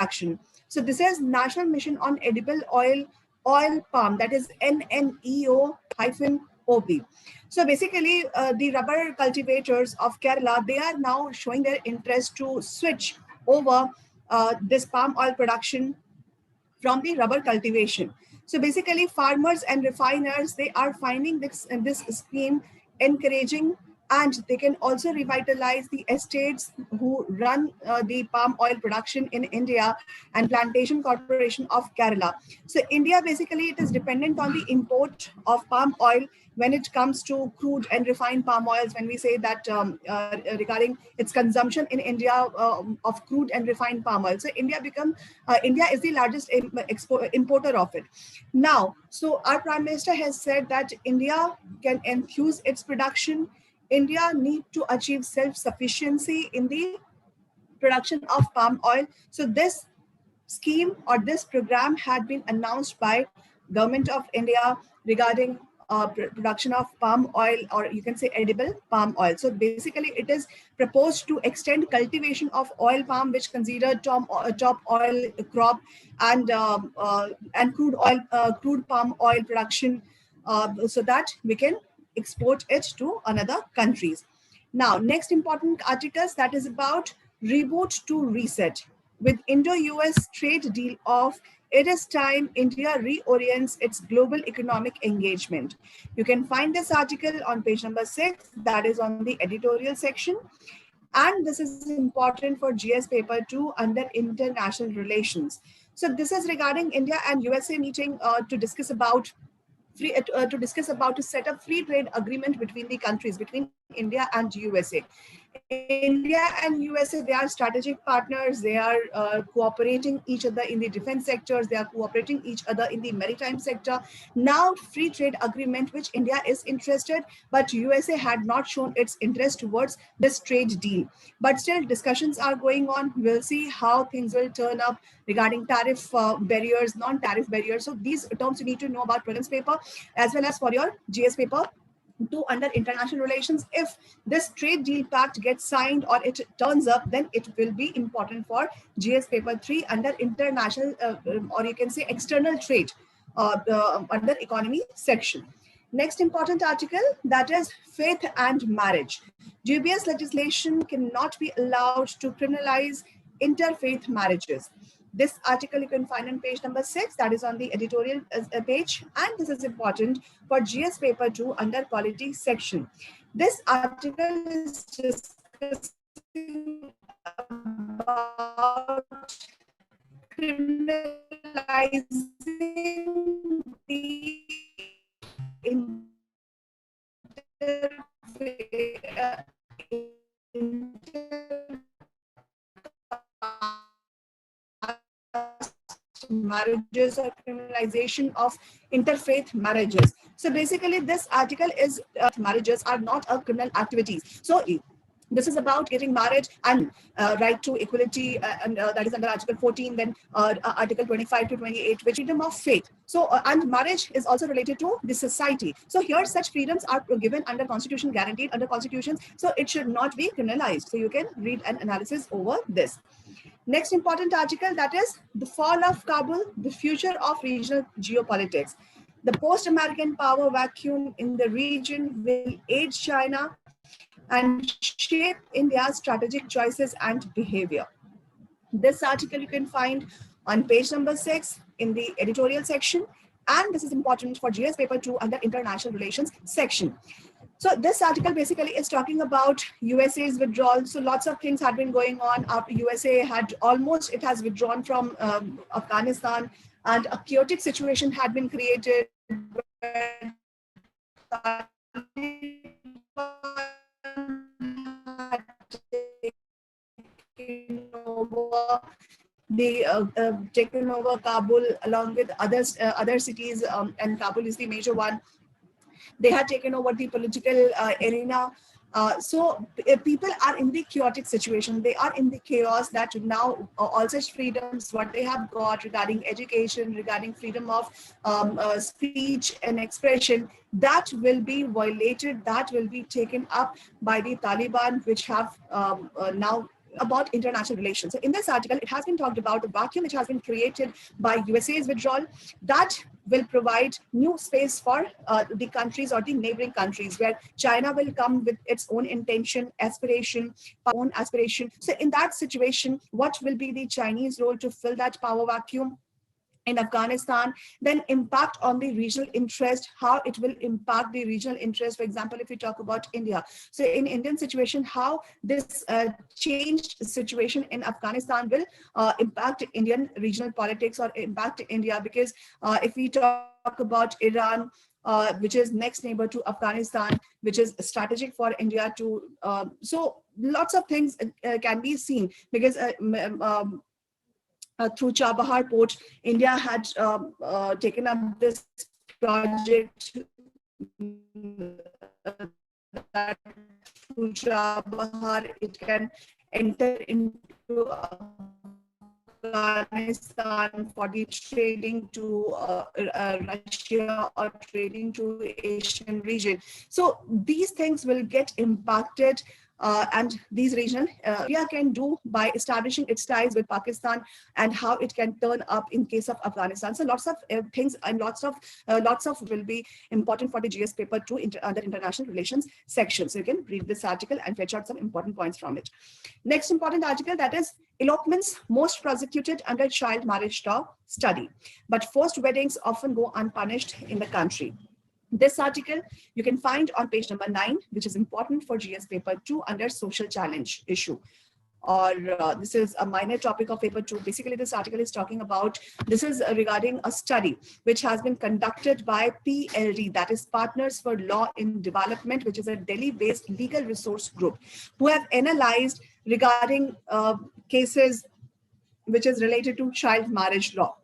production. So this is National Mission on Edible Oil Palm, that is NNEO-OP. So basically, the rubber cultivators of Kerala, they are now showing their interest to switch over this palm oil production from the rubber cultivation. So basically, farmers and refiners, they are finding this scheme encouraging, and they can also revitalize the estates who run the palm oil production in India and Plantation Corporation of Kerala. So India, basically, it is dependent on the import of palm oil when it comes to crude and refined palm oils. When we say that regarding its consumption in India of crude and refined palm oil, so India is the largest importer of it. Now, so our Prime Minister has said that India can enthuse its production. India need to achieve self-sufficiency in the production of palm oil. So this scheme or this program had been announced by Government of India regarding production of palm oil, or you can say edible palm oil. So basically, it is proposed to extend cultivation of oil palm, which considered top oil crop, and crude palm oil production, so that we can export it to another countries. Now, next important articles, that is about reboot to reset. With Indo-US trade deal off, it is time India reorients its global economic engagement. You can find this article on page number 6, that is on the editorial section. And this is important for GS paper 2 under international relations. So this is regarding India and USA meeting to discuss about to set up free trade agreement between the countries, between India and USA. India and USA, they are strategic partners. They are cooperating each other in the defense sectors. They are cooperating each other in the maritime sector. Now, free trade agreement, which India is interested, but USA had not shown its interest towards this trade deal. But still, discussions are going on. We'll see how things will turn up regarding tariff barriers, non-tariff barriers. So these terms you need to know about prelims paper as well as for your GS paper 2 under international relations. If this trade deal pact gets signed or it turns up, then it will be important for GS paper 3 under international or you can say external trade under economy section. Next important article, that is faith and marriage. Dubious legislation cannot be allowed to criminalize interfaith marriages. This article you can find on page number 6, that is on the editorial page, and this is important for GS paper 2 under polity section. This article is discussing about criminalizing the marriages or criminalization of interfaith marriages. So basically, this article is marriages are not a criminal activities. So this is about getting married and right to equality, and that is under Article 14, then Article 25 to 28, which freedom of faith. So, and marriage is also related to the society. So here such freedoms are given under Constitution, guaranteed under Constitutions. So it should not be criminalized. So you can read an analysis over this. Next important article, that is the fall of Kabul, the future of regional geopolitics. The post-American power vacuum in the region will aid China and shape India's strategic choices and behavior. This article you can find on page number 6 in the editorial section, and this is important for GS paper 2 under international relations section. So this article basically is talking about USA's withdrawal. So lots of things had been going on. USA had almost, it has withdrawn from Afghanistan, and a chaotic situation had been created. They taken over Kabul along with other cities, and Kabul is the major one. They had taken over the political arena. So people are in the chaotic situation. They are in the chaos that now all such freedoms, what they have got regarding education, regarding freedom of speech and expression, that will be violated, that will be taken up by the Taliban, which have now about international relations. So in this article, it has been talked about the vacuum which has been created by USA's withdrawal that will provide new space for the countries or the neighboring countries, where China will come with its own intention, aspiration, own aspiration. So in that situation, what will be the Chinese role to fill that power vacuum in Afghanistan, then impact on the regional interest, how it will impact the regional interest. For example, if we talk about India, so in Indian situation, how this changed situation in Afghanistan will impact Indian regional politics or impact India, because if we talk about Iran, which is next neighbor to Afghanistan, which is strategic for India to, so lots of things can be seen, because through Chabahar port, India had taken up this project that through Chabahar it can enter into Afghanistan for the trading to Russia or trading to Asian region. So these things will get impacted, and these regional India can do by establishing its ties with Pakistan, and how it can turn up in case of Afghanistan. So lots of things and lots of will be important for the GS paper 2 under international relations section. So you can read this article and fetch out some important points from it. Next important article, that is elopements most prosecuted under child marriage law study, but forced weddings often go unpunished in the country. This article you can find on page number 9, which is important for GS paper 2 under social challenge issue. Or this is a minor topic of paper 2. Basically, this article is talking about, this is regarding a study which has been conducted by PLD, that is Partners for Law in Development, which is a Delhi-based legal resource group, who have analyzed regarding cases which is related to child marriage law,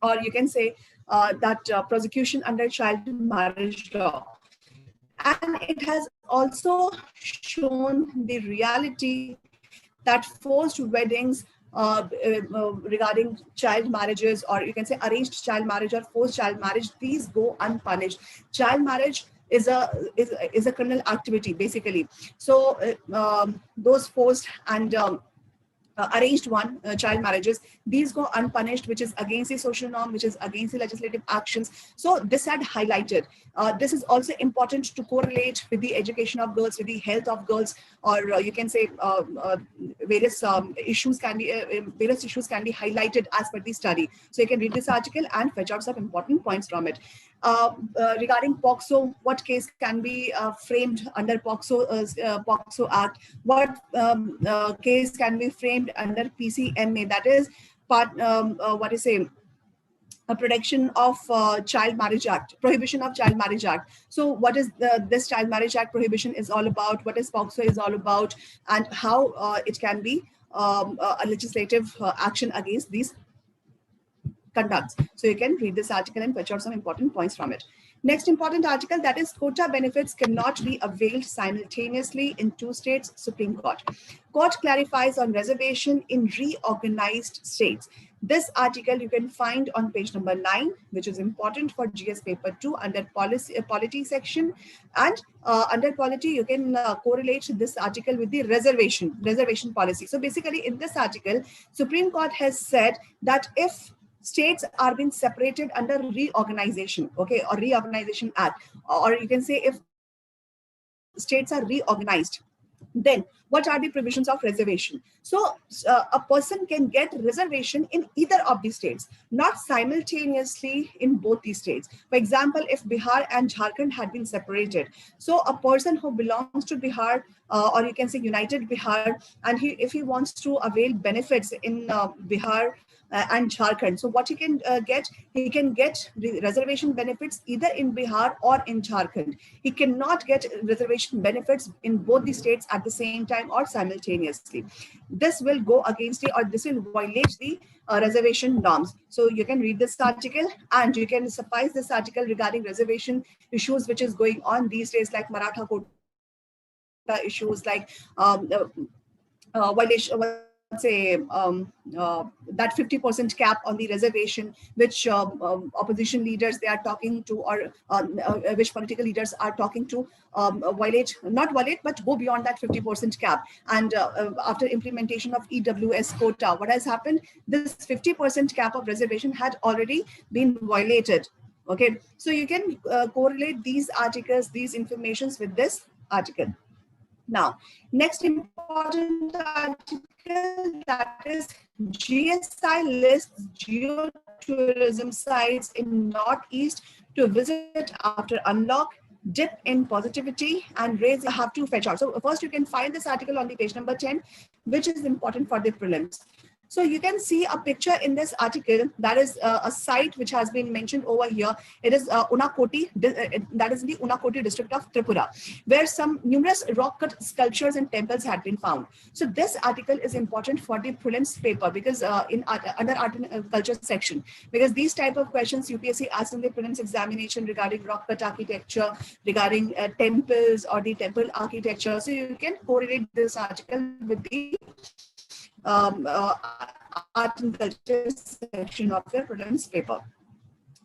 or you can say that prosecution under child marriage law. And it has also shown the reality that forced weddings regarding child marriages, or you can say arranged child marriage or forced child marriage, these go unpunished. Child marriage is a criminal activity, basically. So those forced and arranged one, child marriages, these go unpunished, which is against the social norm, which is against the legislative actions. So this had highlighted. This is also important to correlate with the education of girls, with the health of girls, or you can say various issues can be highlighted as per the study. So you can read this article and fetch out some important points from it. Regarding POXO, what case can be framed under POXO Act? What case can be framed under PCMA? That is a protection of Child Marriage Act, Prohibition of Child Marriage Act. So what is this Child Marriage Act prohibition is all about? What is POXO is all about? And how it can be a legislative action against these conducts. So you can read this article and fetch out some important points from it. Next important article, that is quota benefits cannot be availed simultaneously in 2 states, Supreme Court. Court clarifies on reservation in reorganized states. This article you can find on page number 9, which is important for GS paper 2 under polity section. And under polity, you can correlate this article with the reservation policy. So basically in this article, Supreme Court has said that if states are being separated under reorganization, okay, or reorganization act, or you can say if states are reorganized, then what are the provisions of reservation? So a person can get reservation in either of these states, not simultaneously in both these states. For example, if Bihar and Jharkhand had been separated, so a person who belongs to Bihar, or you can say United Bihar, and if he wants to avail benefits in Bihar and Jharkhand, so what he can get the reservation benefits either in Bihar or in Jharkhand. He cannot get reservation benefits in both the states at the same time or simultaneously. This will go against the, or this will violate the reservation norms. So you can read this article and you can suffice this article regarding reservation issues which is going on these days, like Maratha quota issues, like violation say, that 50% cap on the reservation, which opposition leaders they are talking to, or which political leaders are talking to, not violate, but go beyond that 50% cap. And after implementation of EWS quota, what has happened? This 50% cap of reservation had already been violated. Okay, so you can correlate these articles, these informations with this article. Now, next important article, that is GSI lists geotourism sites in Northeast to visit after unlock, dip in positivity, and raise have to fetch out. So first you can find this article on the page number 10, which is important for the prelims. So you can see a picture in this article, that is a site which has been mentioned over here. It is Unakoti, that is in the Unakoti district of Tripura, where some numerous rock cut sculptures and temples had been found. So this article is important for the prelims paper, because under art and culture section, because these type of questions UPSC asks in the prelims examination regarding rock cut architecture, regarding temples or the temple architecture. So you can correlate this article with the art and culture section of your prelims paper.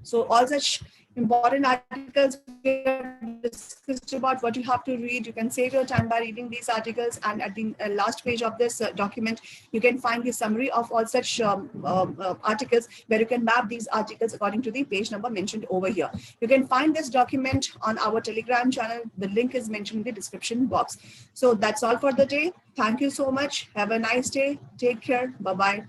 So all such important articles we have discussed about what you have to read. You can save your time by reading these articles, and at the last page of this document, you can find the summary of all such articles, where you can map these articles according to the page number mentioned over here. You can find this document on our Telegram channel. The link is mentioned in the description box. So that's all for the day. Thank you so much. Have a nice day. Take care. Bye-bye.